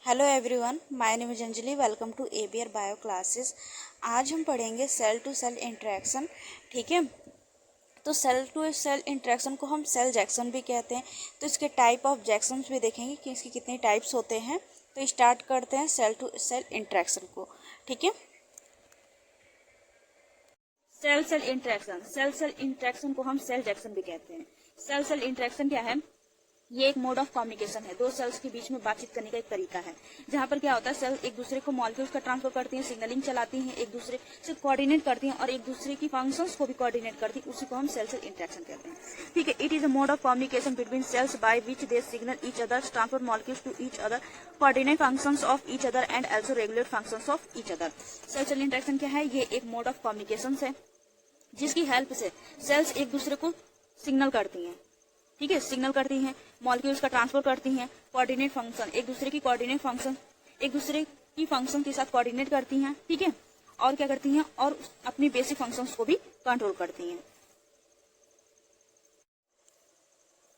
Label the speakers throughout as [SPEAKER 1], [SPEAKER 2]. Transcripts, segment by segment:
[SPEAKER 1] Hello everyone, my name is Anjali. Welcome to ABR bio classes. आज हम पढ़ेंगे cell to cell interaction. ठीक है, तो सेल टू सेल इंटरेक्शन को हम सेल जैक्सन भी कहते हैं। तो इसके टाइप ऑफ जैक्सन्स भी देखेंगे कि इसके कितने टाइप्स होते हैं। तो स्टार्ट करते हैं सेल टू सेल इंटरेक्शन को। ठीक है, सेल सेल इंटरेक्शन को हम सेल जैक्सन भी कहते हैं। सेल सेल इंटरेक्शन क्या है? ये एक मोड ऑफ कम्युनिकेशन है, दो सेल्स के बीच में बातचीत करने का एक तरीका है, जहां पर क्या होता है, सेल एक दूसरे को मॉलिक्यूल्स का ट्रांसफर करती हैं, सिग्नलिंग चलाती हैं, एक दूसरे से कोऑर्डिनेट करती हैं और एक दूसरे की फंक्शंस को भी कोऑर्डिनेट करती हैं। उसी को हम सेल सेल इंटरेक्शन कहते हैं। ठीक है, it is a mode of communication between cells by which they signal each other, transfer molecules to each other, coordinate functions of each other and also regulate functions of each other. Cell cell interaction क्या है? ये एक mode of communication है जिसकी help से sales एक दूसरे को सिग्नल करती हैं। ठीक है, सिग्नल करती हैं, मॉलिक्यूल्स का ट्रांसफर करती हैं, कोऑर्डिनेट फंक्शन, एक दूसरे की कोऑर्डिनेट फंक्शन, एक दूसरे की फंक्शन के साथ कोऑर्डिनेट करती हैं। ठीक है, और क्या करती हैं, और अपनी बेसिक फंक्शंस को भी कंट्रोल करती हैं।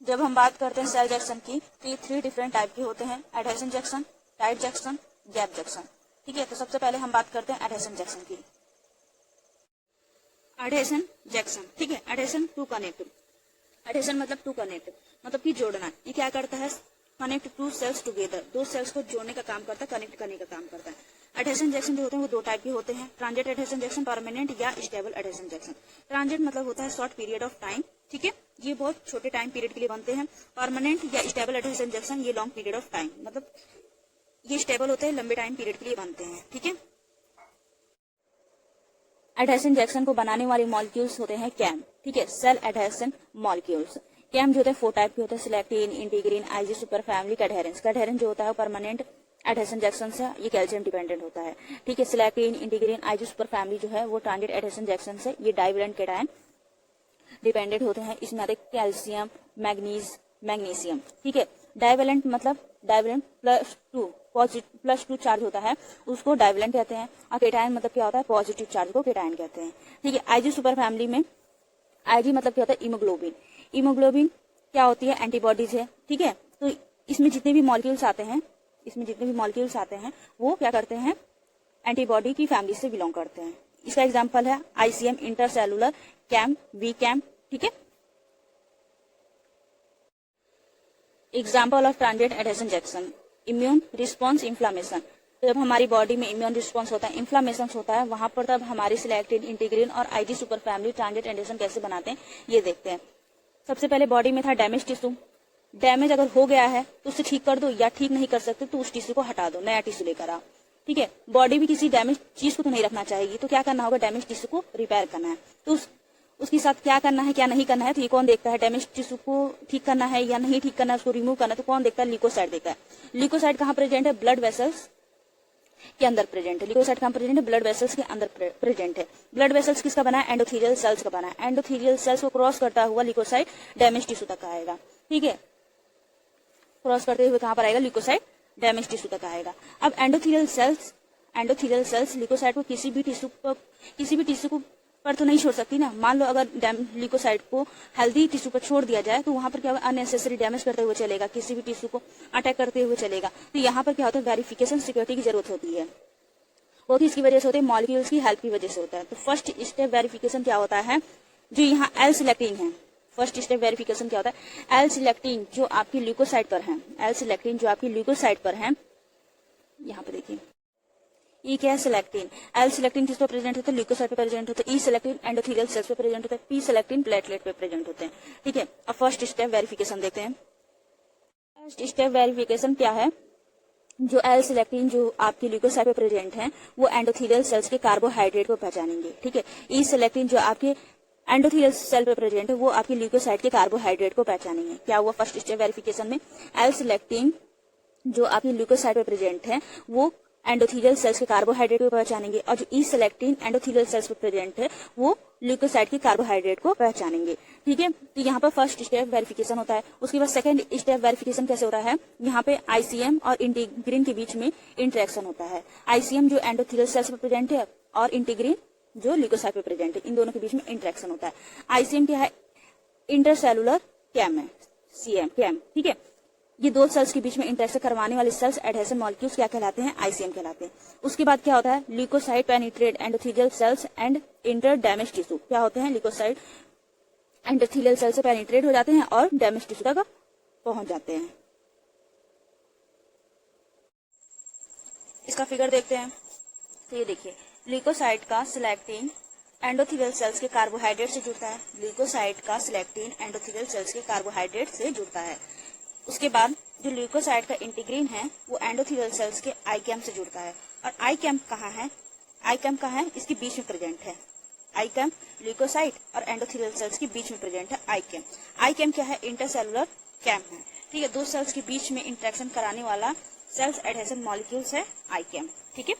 [SPEAKER 1] जब हम बात करते हैं सेल जैक्सन की, तो ये 3 डिफरेंट टाइप के होते हैं: adhesion Jackson, tight Jackson, gap Jackson. ठीक है, तो सबसे पहले हम बात करते हैं एडहेशन जैक्सन की। एडहेशन जैक्सन, ठीक है, एडहेशन टू कनेक्ट। एडहेशन मतलब टू कनेक्ट, मतलब कि जोड़ना। ये क्या करता है? कनेक्ट टू सेल्स टुगेदर, दो सेल्स को जोड़ने का काम करता है, कनेक्ट करने का काम करता है। एडहेशन जैक्सन जो होते हैं वो 2 टाइप के होते हैं: ट्रांजिट एडहेशन जैक्सन, परमानेंट या स्टेबल एडहेशन जैक्सन। ट्रांजिट मतलब होता है शॉर्ट पीरियड ऑफ टाइम। ठीक है, ये बहुत छोटे टाइम पीरियड के लिए बनते हैं। परमानेंट या स्टेबल एडहेशन जैक्सन ये लॉन्ग पीरियड ऑफ टाइम, मतलब ये स्टेबल होते हैं, लंबे टाइम पीरियड के लिए बनते हैं। ठीक है, एडहेशन जैक्सन को बनाने वाले मॉलिक्यूल्स होते हैं कैम। ठीक है, सेल एडहेशन मॉलिक्यूल्स। कैम जो होते हैं 4 टाइप के होते हैं: selectin, integrin, IG super family. Cadherins जो होता है परमानेंट एडहेशन जैक्सन से, ये कैल्शियम डिपेंडेंट होता है। ठीक है, selectin, integrin, IG super family जो है वो ट्रांजिट एडहेशन जैक्सन से, ये डाइवेलेंट कैटायन डिपेंडेंट होते हैं। इसमें आते हैं कैल्शियम, मैग्नीशियम। ठीक है, डाइवेलेंट मतलब डाइवेलेंट +2 चार्ज होता है, उसको डाइवेलेंट कहते हैं। और कैटायन मतलब क्या होता है? पॉजिटिव चार्ज को कैटायन कहते हैं। ठीक है, आईजी सुपर फैमिली में आईजी मतलब क्या होता है? हीमोग्लोबिन। हीमोग्लोबिन क्या होती है? एंटीबॉडीज है। ठीक है, तो इसमें जितने भी मॉलिक्यूल्स आते हैं वो क्या करते हैं? एंटीबॉडी की फैमिली से बिलोंग करते हैं। इसका एग्जांपल है ICAM, intercellular, CAM, V CAM. ठीक है, example of transit adhesion junction: immune response, inflammation. जब हमारी बॉडी में इम्यून रिस्पॉन्स होता है, इन्फ्लामेशन होता है, वहां पर तब हमारी सिलेक्टिन, इंटीग्रिन और IG super family transit adhesion कैसे बनाते हैं ये देखते हैं। सबसे पहले बॉडी में था डैमेज टिश्यू। डैमेज अगर हो गया है तो उसे ठीक कर दो, या ठीक नहीं कर सकते तो उस टिश्यू को हटा दो, नया टिश्यू लेकर आओ। ठीक है, बॉडी भी किसी डैमेज चीज को तो नहीं रखना चाहेगी, तो क्या करना होगा? डैमेज टिश्यू को रिपेयर करना है। तो उसके साथ क्या करना है, क्या नहीं करना है, तो ये कौन देखता है? डैमेज टिश्यू को ठीक करना है या नहीं ठीक करना है, उसको रिमूव करना है, तो कौन देखता है? ल्यूकोसाइट देखता है। ल्यूकोसाइट कहाँ प्रेजेंट है? ब्लड वेसल्स के अंदर प्रेजेंट है। ल्यूकोसाइट कहाँ प्रेजेंट है? ब्लड वेसल्स के अंदर प्रेजेंट है। ब्लड वेसल्स किसका बना है? एंडोथेलियल सेल्स का बना है। एंडोथेलियल सेल्स को क्रॉस करता हुआ ल्यूकोसाइट डैमेज टिश्यू तक आएगा। ठीक है, क्रॉस करते हुए कहां पर आएगा? ल्यूकोसाइट डैमेज टिश्यू तक आएगा। अब एंडोथेलियल सेल्स ल्यूकोसाइट को किसी भी टिश्यू पर तो नहीं छोड़ सकती ना। मान लो अगर ल्यूकोसाइट को हेल्दी टिश्यू पर छोड़ दिया जाए तो वहां पर क्या होगा? अननेसेसरी डैमेज करते हुए चलेगा, किसी भी टिश्यू को अटैक करते हुए चलेगा। तो यहाँ पर क्या होता है? वेरिफिकेशन, सिक्योरिटी की जरूरत होती है। वो भी इसकी वजह से होती है, मॉलिक्यूल्स की हेल्प की वजह से होता है। तो फर्स्ट स्टेप वेरिफिकेशन क्या होता है? जो यहाँ एल सिलेक्टिन है, फर्स्ट स्टेप वेरिफिकेशन क्या होता है? एल सिलेक्टिन जो आपकी ल्यूकोसाइट पर है, यहाँ पे देखिए, ई क्या है? सिलेक्टिन। एल सिलेक्टिन किस पे प्रेजेंट होता है? ल्यूकोसाइट पे प्रेजेंट होता है। ई सिलेक्टिन एंडोथेलियल सेल्स पे प्रेजेंट होता है। पी सिलेक्टिन प्लेटलेट पे प्रेजेंट होते हैं। ठीक है, अब फर्स्ट स्टेप वेरिफिकेशन देखते हैं। फर्स्ट स्टेप वेरिफिकेशन क्या है? जो एल सिलेक्टिन जो आपकी ल्यूकोसाइट पे प्रेजेंट है वो एंडोथेलियल सेल्स के कार्बोहाइड्रेट को पहचानेंगे। ठीक है, ई सिलेक्टिन जो आपके एंडोथेलियल सेल पे प्रेजेंट है वो आपकी ल्यूकोसाइट के कार्बोहाइड्रेट को पहचानेंगे। क्या हुआ फर्स्ट स्टेप वेरिफिकेशन में? एल सिलेक्टिन जो आपकी ल्यूकोसाइट पे प्रेजेंट है वो एंडोथेलियल सेल्स के कार्बोहाइड्रेट को पहचानेंगे, और जो ई सिलेक्टिन एंडोथेलियल सेल्स पे प्रेजेंट है वो ल्यूकोसाइट के कार्बोहाइड्रेट को पहचानेंगे। ठीक है, तो यहाँ पर फर्स्ट स्टेप वेरिफिकेशन होता है। उसके बाद सेकंड स्टेप वेरिफिकेशन कैसे हो रहा है? यहाँ पे आईसीएम और इंटीग्रिन के बीच में इंटरेक्शन होता है। आईसीएम जो एंडोथेलियल सेल्स पे प्रेजेंट है और इंटीग्रिन जो ल्यूकोसाइट पे प्रेजेंट है, इन दोनों के बीच में इंटरेक्शन होता है। आईसीएम क्या है? इंटरसेलुलर कैम है, कैम। ठीक है, ये दो सेल्स के बीच में इंटरेक्शन करवाने वाले सेल्स एडहेसिव मॉलिक्यूल्स क्या कहलाते हैं, आईसीएम कहलाते हैं। उसके बाद क्या होता है, leukocyte penetrate endothelial cells and enter damage tissue. क्या होते हैं, ल्यूकोसाइट एंडोथेलियल सेल से पेनिट्रेट हो जाते हैं और डैमेज टिश्यू तक पहुंच जाते हैं। इसका फिगर देखते हैं। तो ये देखिए, ल्यूकोसाइट का सिलेक्टिन एंडोथेलियल सेल्स के कार्बोहाइड्रेट से जुड़ता है। ल्यूकोसाइट का सिलेक्टिन एंडोथेलियल सेल्स के कार्बोहाइड्रेट से जुड़ता है। उसके बाद जो ल्यूकोसाइट का इंटीग्रीन है वो एंडोथेलियल सेल्स के आईकैम से जुड़ता है। और आईकैम कहाँ है, आईकैम कहाँ है, इसके बीच में प्रेजेंट है। आईकैम ल्यूकोसाइट और एंडोथेलियल सेल्स के बीच में प्रेजेंट है आईकैम। आईकैम क्या है, इंटरसेलुलर कैम्प है। ठीक है, दो सेल्स के बीच में इंटरेक्शन कराने वाला सेल्स एडहेसिव मॉलिक्यूल्स है आईकैम। ठीक है,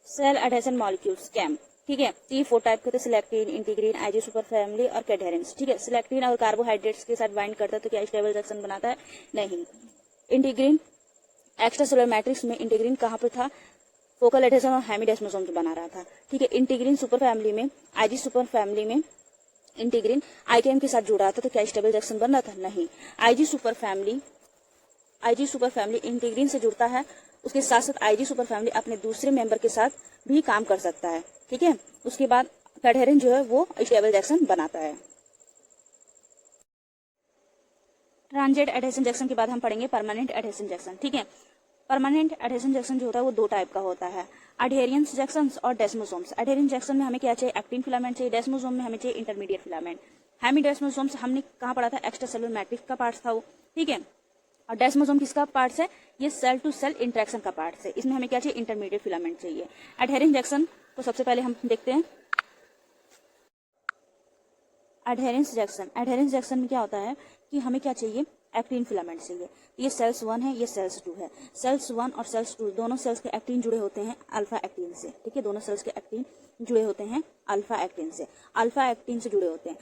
[SPEAKER 1] सेल एडहेसिव मॉलिक्यूल्स कैम। ठीक है, तो ये 4 टाइप के थे, selectin, integrin, IG super family और कैडहेरेंस। ठीक है, सिलेक्टिन और कार्बोहाइड्रेट्स के साथ बाइंड करता है तो क्या स्टेबल रिएक्शन बनाता है, नहीं। इंटीग्रीन एक्स्ट्रा सेलुलर मैट्रिक्स में इंटीग्रीन कहाँ पर था, फोकल एडहेशन और हेमिडेस्मोसोम बना रहा था। ठीक है, इंटीग्रीन सुपर फैमिली में, आईजी सुपर फैमिली में इंटीग्रीन आईकेएम के साथ जुड़ा था तो क्या स्टेबल रिएक्शन बन रहा था, नहीं। आईजी सुपर फैमिली इंटीग्रीन से जुड़ता है, उसके साथ साथ आईजी सुपर फैमिली अपने दूसरे मेंबर के साथ भी काम कर सकता है। ठीक है, उसके बाद कैडहेरेंस जो है वो स्टेबल रिएक्शन बनाता है। ट्रांजिएंट एडहेशन रिएक्शन के बाद हम पढ़ेंगे परमानेंट एडहेशन रिएक्शन। ठीक है, परमानेंट एडहेशन रिएक्शन जो होता है वो 2 टाइप का होता है, अडहेरियंस रिएक्शंस और डेस्मोसोम्स। अडहेरियंस रिएक्शन में हमें क्या चाहिए, एक्टिन फिलामेंट चाहिए। डेस्मोसोम में हमें चाहिए इंटरमीडिएट फिलामेंट। हेमिडेस्मोसोम्स हमने कहाँ पढ़ा था, एक्स्ट्रा सेलुलर मैट्रिक्स का पार्ट था वो। ठीक है, और डेस्मोसोम किसका पार्ट है, ये सेल टू सेल इंटरेक्शन का पार्ट है। इसमें हमें क्या चाहिए, इंटरमीडिएट फिलामेंट चाहिए। एडहेरेंस रिएक्शन को सबसे पहले हम देखते हैं। एडहेरेंस रिएक्शन में क्या होता है कि हमें क्या चाहिए, एक्टिन फिलामेंट चाहिए। ये सेल्स 1 है, ये सेल्स 2 है। सेल्स 1 और सेल्स 2 दोनों सेल्स के एक्टिन जुड़े होते हैं अल्फा एक्टिन से। ठीक है, दोनों सेल्स के एक्टिन जुड़े होते हैं अल्फा एक्टिन से। अल्फा एक्टिन से जुड़े होते हैं।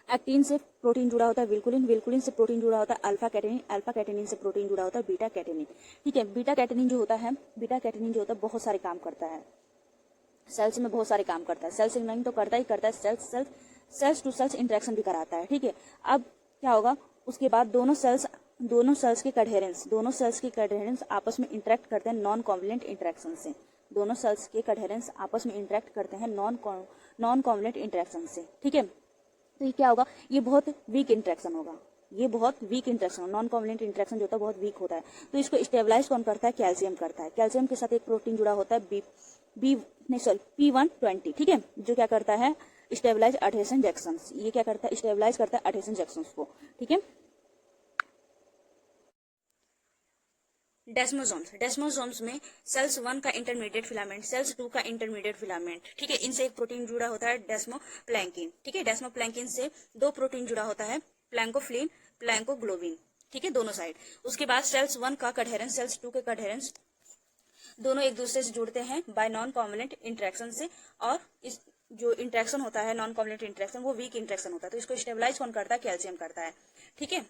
[SPEAKER 1] एक्टिन से प्रोटीन जुड़ा होता है विल्कुलिन से प्रोटीन जुड़ा होता है अल्फा कैटेनिन से प्रोटीन जुड़ा होता है बीटा कैटेनिन। ठीक है, बीटा कैटेनिन जो होता है बहुत सारे काम करता है सेल्स में, बहुत सारे काम करता है। सेल सिग्नलिंग तो करता ही करता है, सेल्स टू सेल्स इंटरेक्शन भी कराता है। ठीक है, अब क्या होगा, उसके बाद दोनों सेल्स के कैडहेरेंस आपस में इंटरेक्ट करते हैं नॉन कॉवलेंट इंटरेक्शन से। दोनों सेल्स के कैडहेरेंस आपस में इंटरेक्ट करते हैं नॉन कॉवलेंट इंटरेक्शन से। ठीक है, तो ये क्या होगा, ये बहुत वीक इंटरेक्शन होगा, नॉन कॉवलेंट इंटरेक्शन जो होता है बहुत वीक होता है। तो इसको स्टेबलाइज कौन करता है, कैल्शियम करता है। कैल्शियम के साथ एक प्रोटीन जुड़ा होता है P120। ठीक है, जो क्या करता है, स्टेबलाइज एडहेशन जंक्शंस। ये क्या करता है, स्टेबलाइज करता है एडहेशन जंक्शंस को। ठीक है, डेस्मोसोम्स में सेल्स 1 का इंटरमीडिएट फिलामेंट, सेल्स 2 का इंटरमीडिएट फिलामेंट। ठीक है, इनसे एक प्रोटीन जुड़ा होता है डेस्मोप्लैंकिन। ठीक है, डेस्मोप्लैंकिन से 2 प्रोटीन जुड़ा होता है प्लैंकोफ्लिन, प्लैंकोग्लोबिन। ठीक है, दोनों साइड। उसके बाद सेल्स 1 का कैडहेरेंस, सेल्स 2 के कैडहेरेंस दोनों एक दूसरे से जुड़ते हैं बाय नॉन कॉवलेंट इंटरेक्शन से। और इस जो इंटरेक्शन होता है नॉन कॉवलेंट इंटरेक्शन वो वीक इंटरेक्शन होता है। तो इसको स्टेबलाइज कौन करता है, कैल्शियम करता है। ठीक है,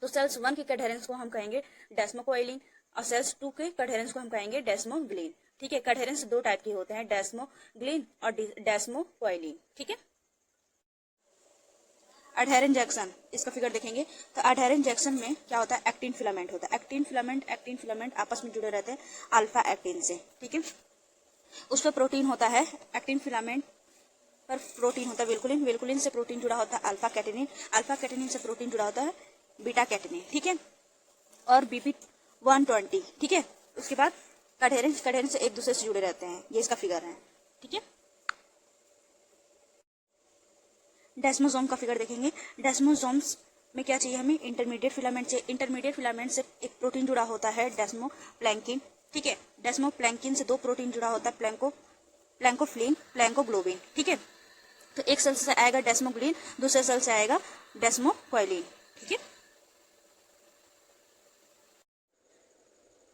[SPEAKER 1] तो सेल्स 1 के कैडहेरेंस को हम कहेंगे डेस्मोकोइलिन और सेल्स 2 के कैडहेरेंस को हम कहेंगे डेस्मोग्लिन। ठीक है, कैडहेरेंस 2 टाइप के होते हैं, डेस्मोग्लिन और डेस्मोकोइलिन। ठीक है, एडहेरेंस जंक्शन, इसका फिगर देखेंगे तो एडहेरेंस जंक्शन में क्या होता है, एक्टिन फिलामेंट होता है। एक्टिन फिलामेंट आपस में जुड़े रहते हैं अल्फा एक्टिन से। ठीक है, उस पर प्रोटीन होता है, एक्टिन फिलामेंट पर प्रोटीन होता है विल्कुलिन से प्रोटीन जुड़ा होता है अल्फा कैटेनिन से प्रोटीन जुड़ा होता है बीटा कैटेनिन। ठीक है, और BP120। ठीक है, उसके बाद कैडहेरेंस से एक दूसरे से जुड़े रहते हैं, ये इसका फिगर है। ठीक है, डेस्मोसोम का फिगर देखेंगे। डेस्मोसोम्स में क्या चाहिए हमें, इंटरमीडिएट फिलामेंट चाहिए। इंटरमीडिएट फिलामेंट से एक प्रोटीन जुड़ा होता है डेस्मोप्लैंकिन। ठीक है, डेस्मोप्लैंकिन से 2 प्रोटीन जुड़ा होता है प्लैंकोफ्लिन, प्लैंकोग्लोबिन। ठीक है, तो एक सेल से आएगा डेस्मोग्लिन, दूसरे सेल से आएगा डेस्मोकोइलिन। ठीक है,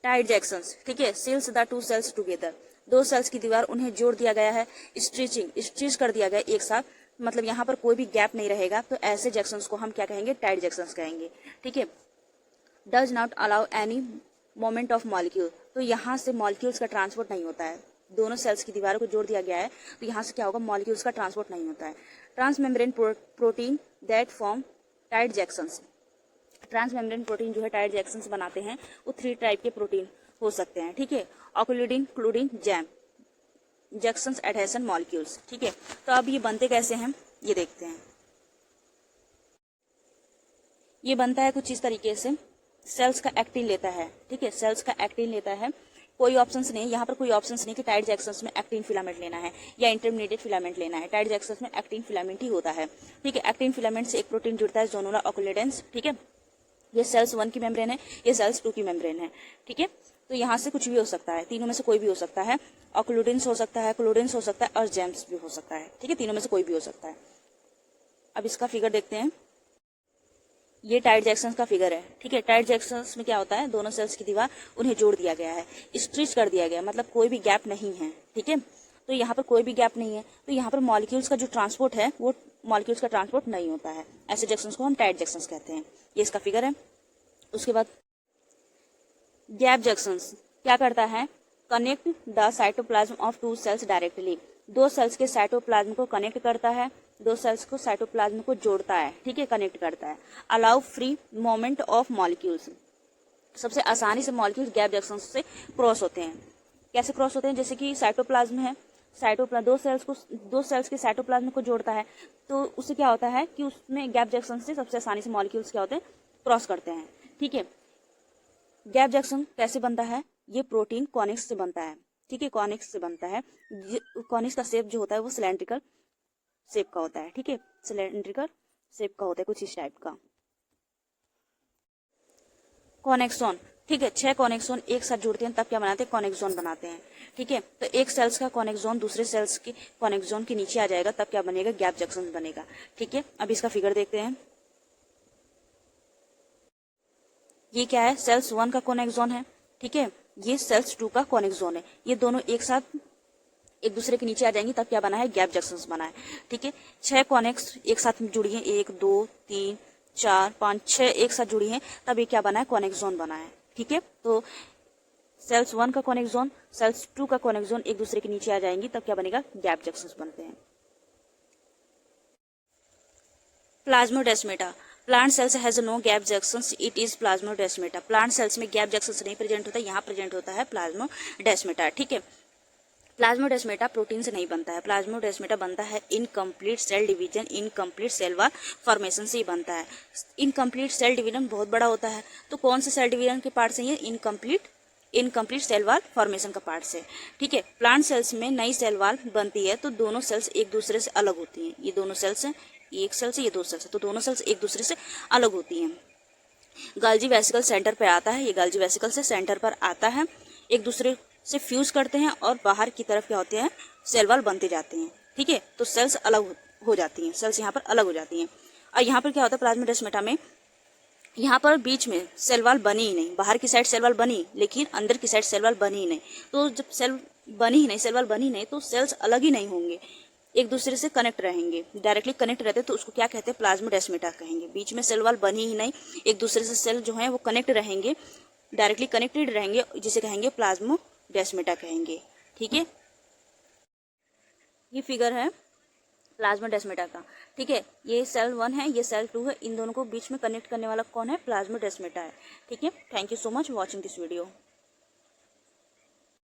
[SPEAKER 1] टाइट जंक्शंस। ठीक है, seals the 2 cells together, 2 cells की दीवार उन्हें जोड़ दिया गया है, स्ट्रीच कर दिया गया एक साथ, मतलब यहाँ पर कोई भी गैप नहीं रहेगा। तो ऐसे जंक्शंस को हम क्या कहेंगे, टाइट जंक्शंस कहेंगे। ठीक है, does not allow any moment of molecule, तो यहाँ से मॉलिक्यूल्स का ट्रांसपोर्ट नहीं होता है। दोनों सेल्स की दीवारों को जोड़ दिया गया है तो यहाँ से क्या होगा, मॉलिक्यूल्स का ट्रांसपोर्ट नहीं होता है। Transmembrane protein that form tight junctions. Transmembrane protein जो है टाइट जैक्सन्स बनाते हैं, वो 3 टाइप के प्रोटीन हो सकते हैं, ठीक है। ऑक्लूडिन, क्लूडिन, जैम, जैक्सन्स एडहेशन मॉलिक्यूल्स, ठीक है। तो अब ये बनते कैसे हैं ये देखते हैं। ये बनता है कुछ इस तरीके से, सेल्स का एक्टिन लेता है, ठीक है, सेल्स का एक्टिन लेता है। कोई ऑप्शंस नहीं, यहाँ पर कोई ऑप्शंस नहीं कि टाइट जैक्सन्स में एक्टिन फिलामेंट लेना है या इंटरमीडिएट फिलामेंट लेना है। टाइट जैक्सन्स में एक्टिन फिलामेंट ही होता है, ठीक है। एक्टिन फिलामेंट से एक प्रोटीन जुड़ता है, जोनुला ऑक्लूडेंस, ठीक है। ये सेल्स 1 की मेम्ब्रेन है, ये सेल्स 2 की मेम्ब्रेन है, ठीक है। तो यहाँ से कुछ भी हो सकता है, तीनों में से कोई भी हो सकता है। ऑक्लूडेंस हो सकता है, क्लूडेंस हो सकता है और जैम्स भी हो सकता है, ठीक है। तीनों में से कोई भी हो सकता है। अब इसका फिगर देखते हैं। ये टाइट जैक्सन्स का फिगर है, ठीक है। टाइट जैक्सन्स में क्या होता है, दोनों सेल्स की दीवार उन्हें जोड़ दिया गया है, स्ट्रिच कर दिया गया, मतलब कोई भी गैप नहीं है, ठीक है। तो यहाँ पर कोई भी गैप नहीं है, तो यहाँ पर मॉलिक्यूल्स का जो ट्रांसपोर्ट है वो मॉलिक्यूल्स का ट्रांसपोर्ट नहीं होता है। ऐसे जैक्सन्स को हम टाइट जैक्सन्स कहते हैं। ये इसका फिगर है। उसके बाद गैप जैक्सन्स क्या करता है, connect the cytoplasm of 2 cells directly. 2 cells के साइटोप्लाज्म को कनेक्ट करता है, 2 सेल्स को साइटोप्लाज्म को जोड़ता है, ठीक है, कनेक्ट करता है। Allow free movement of molecules, सबसे आसानी से मॉलिक्यूल्स गैप जैक्सन्स से क्रॉस होते हैं। कैसे क्रॉस होते हैं, जैसे कि साइटोप्लाज्म है, दो सेल्स के साइटोप्लाज्म को जोड़ता है, तो उससे क्या होता है कि उसमें गैप जैक्सन से सबसे आसानी से मॉलिक्यूल्स क्या होते हैं, क्रॉस करते हैं, ठीक है। गैप जैक्सन कैसे बनता है, ये प्रोटीन कॉनिक्स से बनता है, ठीक है, कॉनिक्स से बनता है। कॉनिक्स का शेप जो होता है वो सिलेंड्रिकल शेप का होता है, ठीक है, सिलेंड्रिकल शेप का होता है, कुछ इस टाइप का। कॉनेक्सॉन, ठीक है, 6 कॉनेक्सॉन एक साथ जुड़ते हैं तब क्या बनाते हैं, कॉनेक्सॉन बनाते हैं, ठीक है। तो एक सेल्स का कॉनेक्सॉन दूसरे सेल्स के कॉनेक्सॉन के नीचे आ जाएगा, तब क्या बनेगा, गैप जैक्सन बनेगा, ठीक है। अब इसका फिगर देखते हैं। ये क्या है, सेल्स 1 का कॉनेक्सॉन है, ठीक है, ये सेल्स 2 का कॉनेक्सॉन है। ये दोनों एक साथ एक दूसरे के नीचे आ जाएंगी, तब क्या बना है, गैप जैक्सन्स बना है, ठीक है। 6 कॉनेक्स एक साथ जुड़ी है, 1 2 3 4 5 6 एक साथ जुड़ी है, तब ये क्या बना है, कॉनेक्सॉन बना है, ठीक है। तो सेल्स 1 का कॉनेक्सॉन, सेल्स 2 का कॉनेक्सॉन एक दूसरे के नीचे आ जाएंगी, तब क्या बनेगा, गैप जैक्सन्स बनते हैं। Plasmodesmata, plant cells has no gap junctions, it is plasmodesmata. Plant cells में गैप जैक्सन्स नहीं प्रेजेंट होता, यहाँ प्रेजेंट होता है प्लाज्मोडेस्माटा, ठीक है। प्लाज्मोडेस्माटा प्रोटीन से नहीं बनता है, प्लाज्मोडेस्माटा बनता है incomplete cell division, incomplete cell wall formation से ही बनता है। इनकम्प्लीट सेल डिवीजन बहुत बड़ा होता है, तो कौन से सेल डिवीजन के पार्ट से ये, इनकम्प्लीट सेल वॉल फॉर्मेशन का पार्ट से, ठीक है। प्लांट सेल्स में नई सेल वॉल बनती है, तो दोनों सेल्स एक दूसरे से अलग होती हैं। ये दोनों सेल्स हैं, एक सेल से ये 2 सेल्स है, तो दोनों सेल्स एक दूसरे से अलग होती हैं। गाल्जी वेसिकल सेंटर पे आता है, ये गाल्जी वेसिकल से सेंटर पर आता है, एक दूसरे से फ्यूज करते हैं और बाहर की तरफ क्या होते हैं, सेल वॉल बनते जाते हैं, ठीक है। तो सेल्स अलग हो जाती हैं, सेल्स यहाँ पर अलग हो जाती हैं। और यहाँ पर क्या होता है, प्लाज्मोडेस्माटा में यहाँ पर बीच में सेल वॉल बनी ही नहीं, बाहर की साइड सेल वॉल बनी लेकिन अंदर की साइड सेल वॉल बनी ही नहीं। तो जब सेल वॉल बनी नहीं तो सेल्स अलग ही नहीं होंगे, एक दूसरे से कनेक्ट रहेंगे, डायरेक्टली कनेक्ट रहते, तो उसको क्या कहते हैं, प्लाज्मोडेस्माटा कहेंगे। बीच में सेल वॉल बनी ही नहीं, एक दूसरे से सेल जो है वो कनेक्ट रहेंगे, डायरेक्टली कनेक्टेड रहेंगे, जिसे कहेंगे प्लाज्मोडेस्माटा कहेंगे, ठीक है। ये फिगर है प्लाज्मोडेस्माटा का, ठीक है। ये सेल 1 है, ये सेल 2 है, इन दोनों को बीच में कनेक्ट करने वाला कौन है, प्लाज्मोडेस्माटा है, ठीक है। Thank you so much watching this video.